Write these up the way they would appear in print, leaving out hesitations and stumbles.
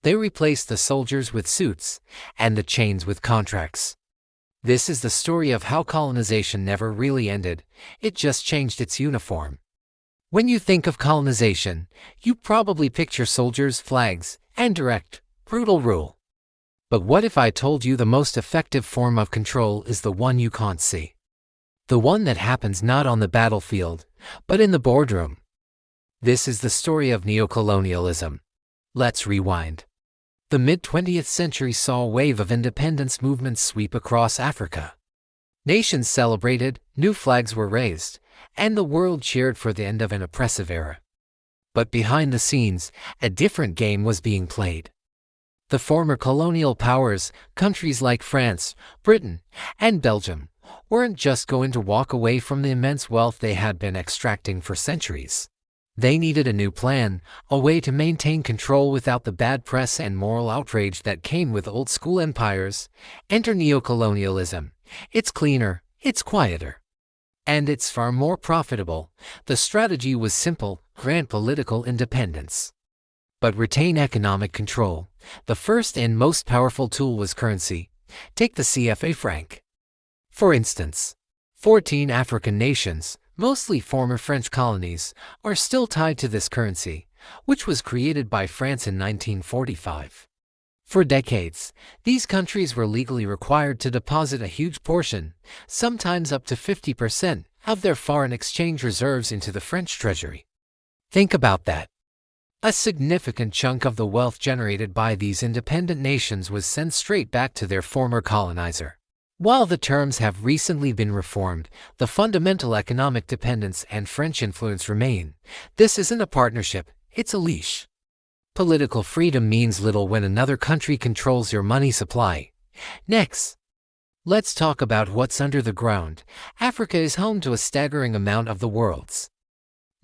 They replaced the soldiers with suits and the chains with contracts. This is the story of how colonization never really ended, it just changed its uniform. When you think of colonization, you probably picture soldiers, flags, and direct, brutal rule. But what if I told you the most effective form of control is the one you can't see? The one that happens not on the battlefield, but in the boardroom. This is the story of neocolonialism. Let's rewind. The mid-20th century saw a wave of independence movements sweep across Africa. Nations celebrated, new flags were raised, and the world cheered for the end of an oppressive era. But behind the scenes, a different game was being played. The former colonial powers, countries like France, Britain, and Belgium, weren't just going to walk away from the immense wealth they had been extracting for centuries. They needed a new plan, a way to maintain control without the bad press and moral outrage that came with old-school empires. Enter neocolonialism. It's cleaner, it's quieter, and it's far more profitable. The strategy was simple: grant political independence, but retain economic control. The first and most powerful tool was currency. Take the CFA franc. For instance, 14 African nations, mostly former French colonies, are still tied to this currency, which was created by France in 1945. For decades, these countries were legally required to deposit a huge portion, sometimes up to 50%, of their foreign exchange reserves into the French treasury. Think about that. A significant chunk of the wealth generated by these independent nations was sent straight back to their former colonizer. While the terms have recently been reformed, the fundamental economic dependence and French influence remain. This isn't a partnership, it's a leash. Political freedom means little when another country controls your money supply. Next, let's talk about what's under the ground. Africa is home to a staggering amount of the world's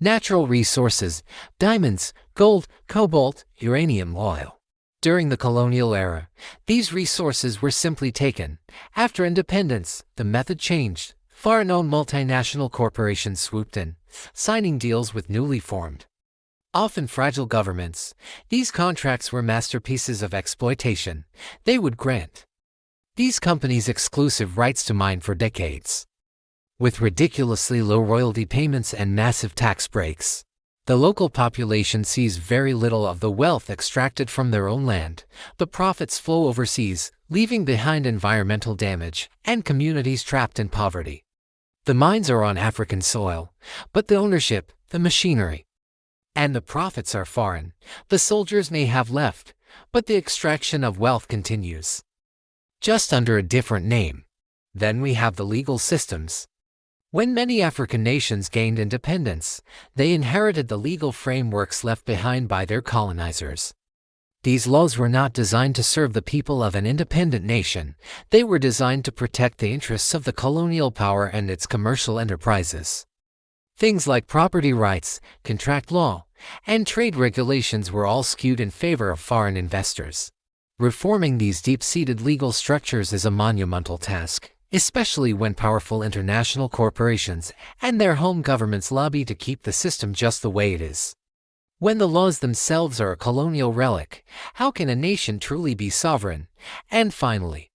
natural resources: diamonds, gold, cobalt, uranium, oil. During the colonial era, these resources were simply taken. After independence, the method changed. Far-known multinational corporations swooped in, signing deals with newly formed, often fragile governments. These contracts were masterpieces of exploitation. They would grant these companies exclusive rights to mine for decades, with ridiculously low royalty payments and massive tax breaks. The local population sees very little of the wealth extracted from their own land. The profits flow overseas, leaving behind environmental damage and communities trapped in poverty. The mines are on African soil, but the ownership, the machinery, and the profits are foreign. The soldiers may have left, but the extraction of wealth continues, just under a different name. Then we have the legal systems. When many African nations gained independence, they inherited the legal frameworks left behind by their colonizers. These laws were not designed to serve the people of an independent nation. They were designed to protect the interests of the colonial power and its commercial enterprises. Things like property rights, contract law, and trade regulations were all skewed in favor of foreign investors. Reforming these deep-seated legal structures is a monumental task, especially when powerful international corporations and their home governments lobby to keep the system just the way it is. When the laws themselves are a colonial relic, how can a nation truly be sovereign? And finally,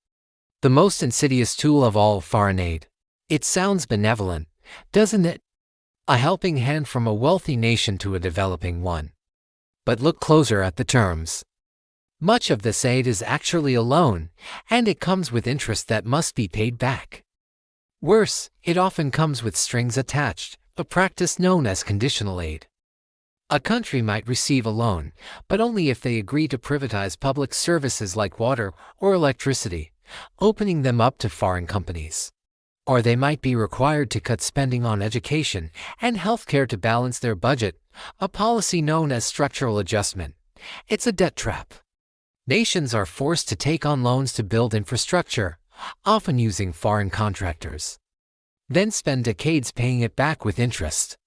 the most insidious tool of all: foreign aid. It sounds benevolent, doesn't it? A helping hand from a wealthy nation to a developing one. But look closer at the terms. Much of this aid is actually a loan, and it comes with interest that must be paid back. Worse, it often comes with strings attached, a practice known as conditional aid. A country might receive a loan, but only if they agree to privatize public services like water or electricity, opening them up to foreign companies. Or they might be required to cut spending on education and healthcare to balance their budget, a policy known as structural adjustment. It's a debt trap. Nations are forced to take on loans to build infrastructure, often using foreign contractors, then spend decades paying it back with interest,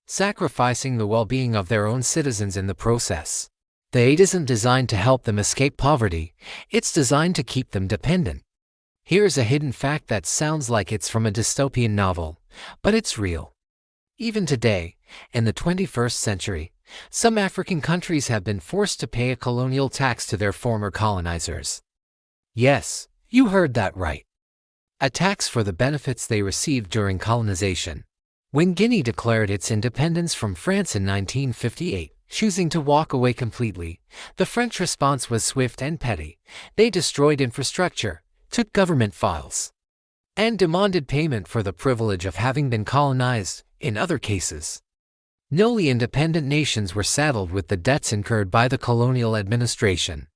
sacrificing the well-being of their own citizens in the process. The aid isn't designed to help them escape poverty, it's designed to keep them dependent. Here's a hidden fact that sounds like it's from a dystopian novel, but it's real. Even today, in the 21st century, Some African countries have been forced to pay a colonial tax to their former colonizers. Yes, you heard that right. A tax for the benefits they received during colonization. When Guinea declared its independence from France in 1958, choosing to walk away completely, the French response was swift and petty. They destroyed infrastructure, took government files, and demanded payment for the privilege of having been colonized. In other cases, newly independent nations were saddled with the debts incurred by the colonial administration,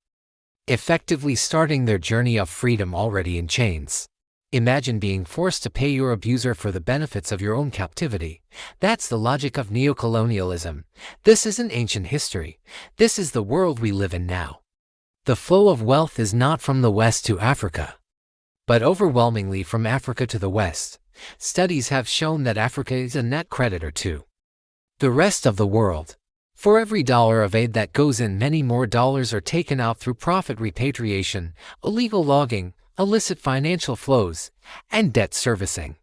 effectively starting their journey of freedom already in chains. Imagine being forced to pay your abuser for the benefits of your own captivity. That's the logic of neocolonialism. This isn't ancient history. This is the world we live in now. The flow of wealth is not from the West to Africa, but overwhelmingly from Africa to the West. Studies have shown that Africa is a net creditor to the rest of the world. For every dollar of aid that goes in, many more dollars are taken out through profit repatriation, illegal logging, illicit financial flows, and debt servicing.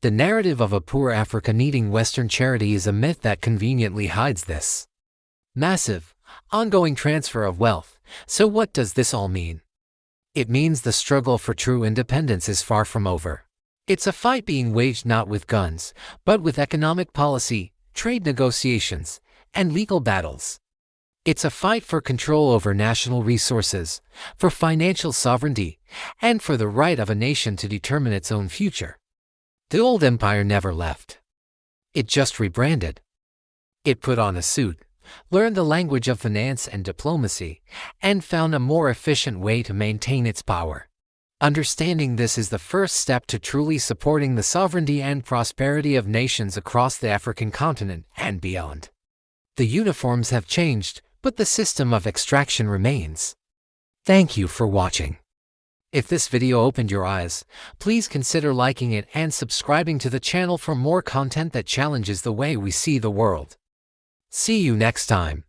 The narrative of a poor Africa needing Western charity is a myth that conveniently hides this massive, ongoing transfer of wealth. So what does this all mean? It means the struggle for true independence is far from over. It's a fight being waged not with guns, but with economic policy, trade negotiations, and legal battles. It's a fight for control over national resources, for financial sovereignty, and for the right of a nation to determine its own future. The old empire never left. It just rebranded. It put on a suit, learned the language of finance and diplomacy, and found a more efficient way to maintain its power. Understanding this is the first step to truly supporting the sovereignty and prosperity of nations across the African continent and beyond. The uniforms have changed, but the system of extraction remains. Thank you for watching. If this video opened your eyes, please consider liking it and subscribing to the channel for more content that challenges the way we see the world. See you next time.